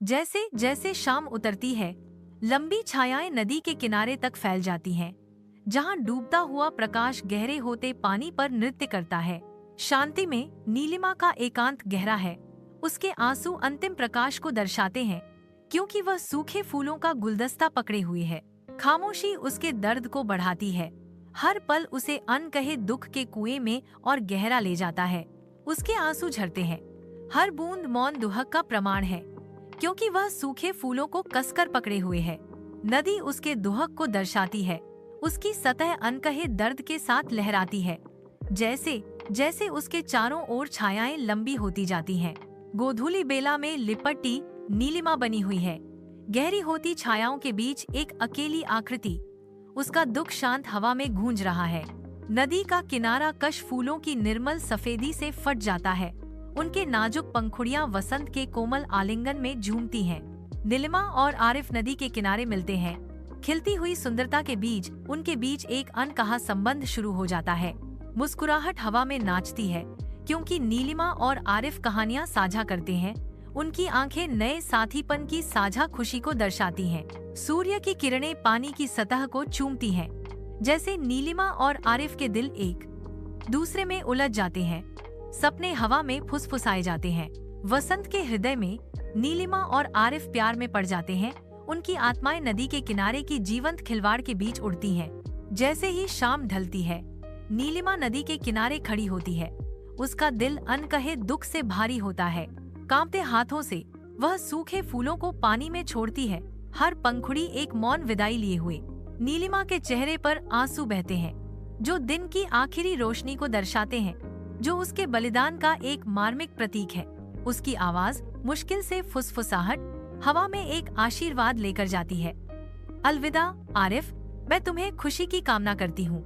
जैसे जैसे शाम उतरती है, लंबी छायाएं नदी के किनारे तक फैल जाती हैं, जहां डूबता हुआ प्रकाश गहरे होते पानी पर नृत्य करता है। शांति में नीलिमा का एकांत गहरा है। उसके आंसू अंतिम प्रकाश को दर्शाते हैं, क्योंकि वह सूखे फूलों का गुलदस्ता पकड़े हुए है। खामोशी उसके दर्द को बढ़ाती है। हर पल उसे अनकहे दुख के कुएं में और गहरा ले जाता है। उसके आंसू झरते हैं। हर बूंद मौन दुहक का प्रमाण है, क्योंकि वह सूखे फूलों को कसकर पकड़े हुए है। नदी उसके दुहक को दर्शाती है। उसकी सतह अनकहे दर्द के साथ लहराती है, जैसे जैसे उसके चारों ओर छायाएं लंबी होती जाती हैं। गोधूली बेला में लिपटी नीलिमा बनी हुई है। गहरी होती छायाओं के बीच एक अकेली आकृति। उसका दुख शांत हवा में गूंज रहा है। नदी का किनारा कश फूलों की निर्मल सफेदी से फट जाता है। उनके नाजुक पंखुड़ियां वसंत के कोमल आलिंगन में झूमती हैं। नीलिमा और आरिफ नदी के किनारे मिलते हैं। खिलती हुई सुंदरता के बीच उनके बीच एक अनकहा संबंध शुरू हो जाता है। मुस्कुराहट हवा में नाचती है, क्योंकि नीलिमा और आरिफ कहानियां साझा करते हैं। उनकी आंखें नए साथीपन की साझा खुशी को दर्शाती हैं। सूर्य की किरणें पानी की सतह को चूमती हैं, जैसे नीलिमा और आरिफ के दिल एक दूसरे में उलझ जाते हैं। सपने हवा में फुसफुसाए जाते हैं। वसंत के हृदय में नीलिमा और आरिफ प्यार में पड़ जाते हैं। उनकी आत्माएं नदी के किनारे की जीवंत खिलवाड़ के बीच उड़ती हैं। जैसे ही शाम ढलती है, नीलिमा नदी के किनारे खड़ी होती है। उसका दिल अनकहे दुख से भारी होता है। कांपते हाथों से वह सूखे फूलों को पानी में छोड़ती है, हर पंखुड़ी एक मौन विदाई लिए हुए। नीलिमा के चेहरे पर आंसू बहते हैं, जो दिन की आखिरी रोशनी को दर्शाते हैं, जो उसके बलिदान का एक मार्मिक प्रतीक है। उसकी आवाज मुश्किल से फुसफुसाहट हवा में एक आशीर्वाद लेकर जाती है। अलविदा आरिफ, मैं तुम्हें खुशी की कामना करती हूँ।